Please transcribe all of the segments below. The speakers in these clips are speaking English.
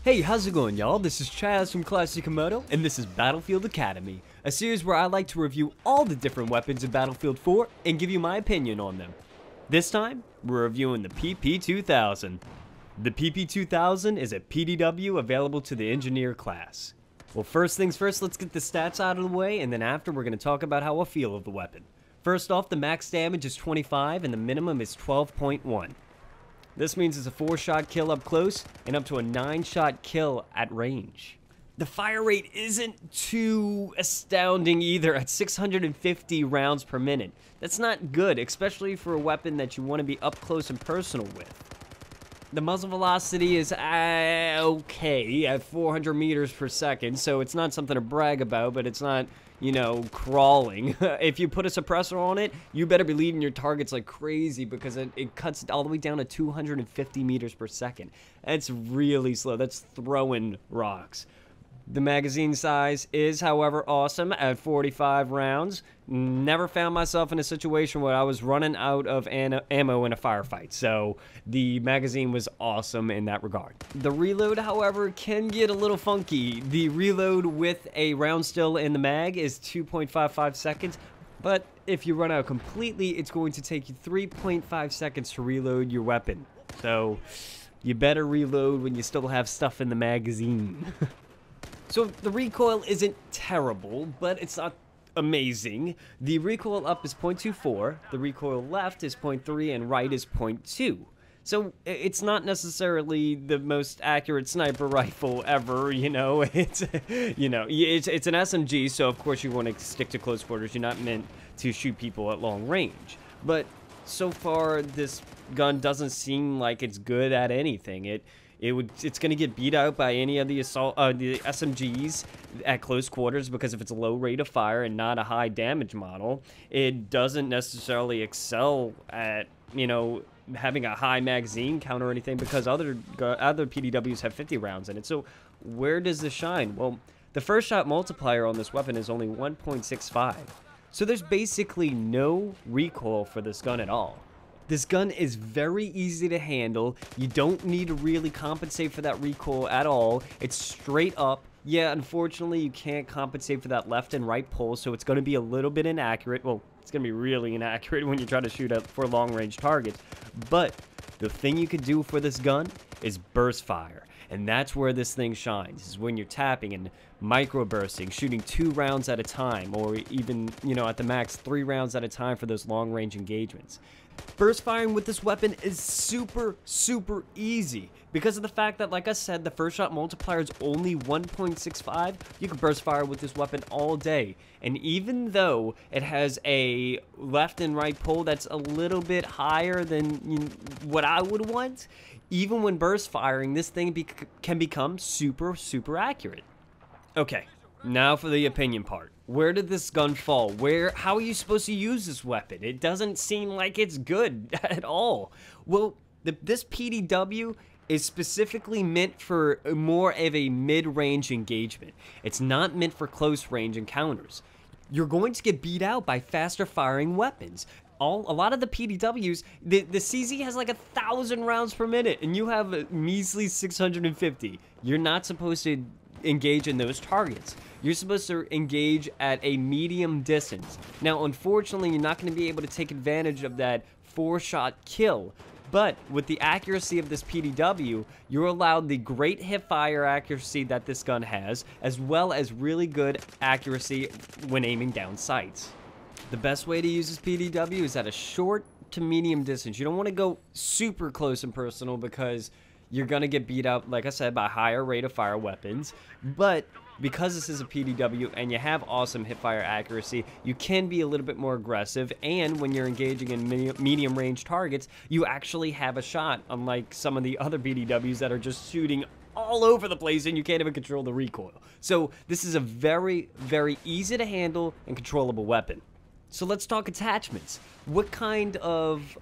Hey, how's it going, y'all? This is Chaz from Classic Komodo, and this is Battlefield Academy, a series where I like to review all the different weapons in Battlefield 4 and give you my opinion on them. This time, we're reviewing the PP2000. The PP2000 is a PDW available to the Engineer class. Well, first things first, let's get the stats out of the way, and then after, we're going to talk about how I feel of the weapon. First off, the max damage is 25, and the minimum is 12.1. This means it's a 4-shot kill up close and up to a 9-shot kill at range. The fire rate isn't too astounding either at 650 rounds per minute. That's not good, especially for a weapon that you want to be up close and personal with. The muzzle velocity is okay at 400 meters per second, so it's not something to brag about, but it's not, you know, crawling. If you put a suppressor on it, you better be leading your targets like crazy because it cuts all the way down to 250 meters per second. That's really slow. That's throwing rocks. The magazine size is, however, awesome at 45 rounds. Never found myself in a situation where I was running out of ammo in a firefight, so the magazine was awesome in that regard. The reload, however, can get a little funky. The reload with a round still in the mag is 2.55 seconds, but if you run out completely, it's going to take you 3.5 seconds to reload your weapon. So you better reload when you still have stuff in the magazine. So the recoil isn't terrible, but it's not amazing. The recoil up is 0.24, the recoil left is 0.3, and right is 0.2. So it's not necessarily the most accurate sniper rifle ever, you know. It's an SMG, so of course you want to stick to close quarters. You're not meant to shoot people at long range. But so far, this gun doesn't seem like it's good at anything. It's going to get beat out by any of the the SMGs at close quarters because if it's a low rate of fire and not a high damage model, it doesn't necessarily excel at, you know, having a high magazine count or anything because other PDWs have 50 rounds in it. So where does this shine? Well, the first shot multiplier on this weapon is only 1.65. So there's basically no recoil for this gun at all. This gun is very easy to handle. You don't need to really compensate for that recoil at all. It's straight up. Yeah, unfortunately, you can't compensate for that left and right pull, so it's going to be a little bit inaccurate. Well, it's going to be really inaccurate when you try to shoot for long-range targets. But the thing you could do for this gun is burst fire. And that's where this thing shines, is when you're tapping and micro-bursting, shooting 2 rounds at a time, or even, you know, at the max 3 rounds at a time for those long-range engagements. Burst firing with this weapon is super easy because of the fact that, like I said, the first shot multiplier is only 1.65. You can burst fire with this weapon all day, and even though it has a left and right pull that's a little bit higher than what I would want, even when burst firing, this thing can become super accurate. Okay, now for the opinion part. Where did this gun fall? How are you supposed to use this weapon? It doesn't seem like it's good at all. Well, this PDW is specifically meant for more of a mid-range engagement. It's not meant for close-range encounters. You're going to get beat out by faster-firing weapons. A lot of the PDWs, the CZ has like 1,000 rounds per minute, and you have a measly 650. You're not supposed to engage in those targets. You're supposed to engage at a medium distance. Now, unfortunately, you're not going to be able to take advantage of that 4-shot kill, but with the accuracy of this PDW, you're allowed the great hip-fire accuracy that this gun has, as well as really good accuracy when aiming down sights. The best way to use this PDW is at a short to medium distance. You don't want to go super close and personal because you're going to get beat out, like I said, by higher rate of fire weapons. But because this is a PDW and you have awesome hip-fire accuracy, you can be a little bit more aggressive. And when you're engaging in medium-range targets, you actually have a shot, unlike some of the other PDWs that are just shooting all over the place and you can't even control the recoil. So this is a very easy to handle and controllable weapon. So let's talk attachments. What kind of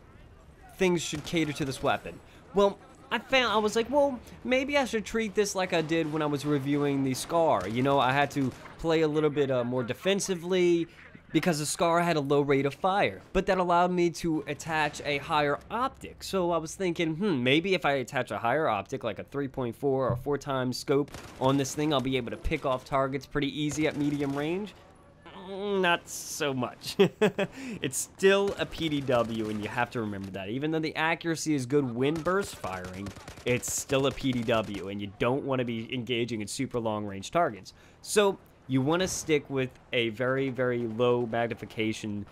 things should cater to this weapon? Well, I was like, well, maybe I should treat this like I did when I was reviewing the Scar. You know, I had to play a little bit more defensively, because the Scar had a low rate of fire, but that allowed me to attach a higher optic. So I was thinking, maybe if I attach a higher optic, like a 3.4 or 4 times scope on this thing, I'll be able to pick off targets pretty easy at medium range. Not so much. It's still a PDW, and you have to remember that. Even though the accuracy is good when burst firing, it's still a PDW, and you don't want to be engaging in super long-range targets. So you want to stick with a very, very low magnification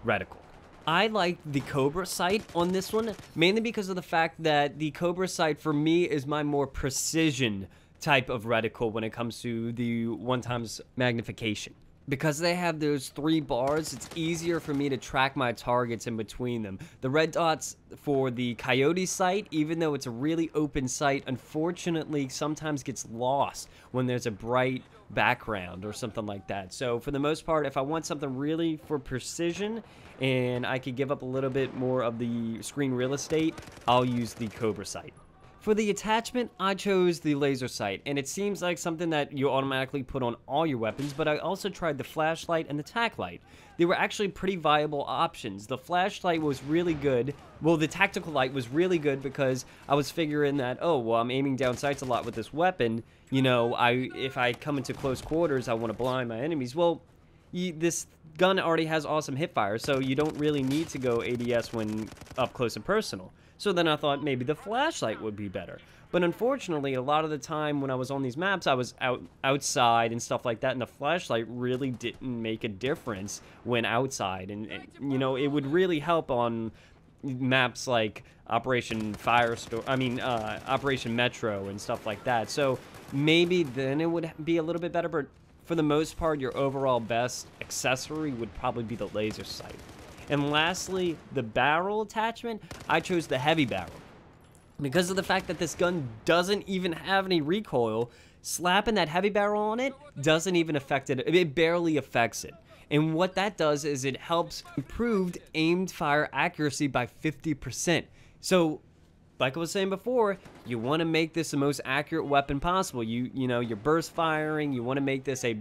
reticle. I like the Cobra sight on this one, mainly because of the fact that the Cobra sight, for me, is my more precision type of reticle when it comes to the 1x magnification. Because they have those 3 bars, it's easier for me to track my targets in between them. The red dots for the Coyote sight, even though it's a really open sight, unfortunately sometimes gets lost when there's a bright background or something like that. So for the most part, if I want something really for precision and I could give up a little bit more of the screen real estate, I'll use the Cobra sight. For the attachment, I chose the laser sight, and it seems like something that you automatically put on all your weapons, but I also tried the flashlight and the tac light. They were actually pretty viable options. The flashlight was really good. Well, the tactical light was really good because I was figuring that, oh, well, I'm aiming down sights a lot with this weapon. You know, if I come into close quarters, I want to blind my enemies. Well, this gun already has awesome hipfire, so you don't really need to go ADS when up close and personal. So then I thought maybe the flashlight would be better. But unfortunately, a lot of the time when I was on these maps, I was outside and stuff like that, and the flashlight really didn't make a difference when outside. And you know, it would really help on maps like Operation Operation Metro and stuff like that. So maybe then it would be a little bit better, but for the most part, your overall best accessory would probably be the laser sight. And lastly, the barrel attachment, I chose the heavy barrel. Because of the fact that this gun doesn't even have any recoil, slapping that heavy barrel on it doesn't even affect it. It barely affects it. And what that does is it helps improved aimed fire accuracy by 50%. So, like I was saying before, you want to make this the most accurate weapon possible. You know, you're burst firing, you want to make this a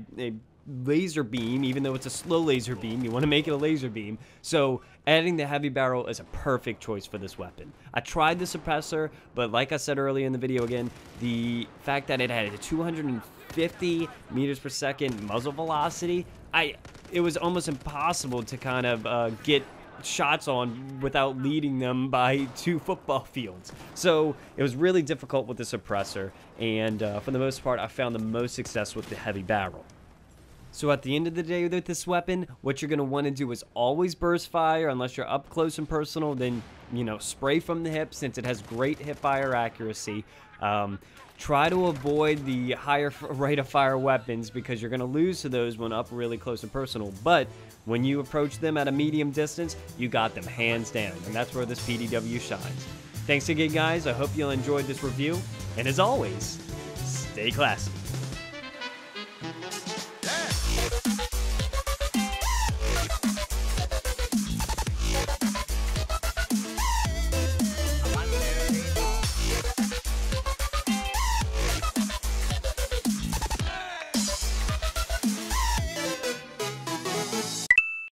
laser beam, even though it's a slow laser beam, you want to make it a laser beam. So adding the heavy barrel is a perfect choice for this weapon. I tried the suppressor, but like I said earlier in the video again, the fact that it had a 250 meters per second muzzle velocity, it was almost impossible to kind of get shots on without leading them by 2 football fields. So it was really difficult with the suppressor, and for the most part, I found the most success with the heavy barrel. So at the end of the day with this weapon, what you're going to want to do is always burst fire. Unless you're up close and personal, then, you know, spray from the hip since it has great hip fire accuracy. Try to avoid the higher rate of fire weapons because you're going to lose to those when up really close and personal. But when you approach them at a medium distance, you got them hands down. And that's where this PDW shines. Thanks again, guys. I hope you enjoyed this review. And as always, stay classy.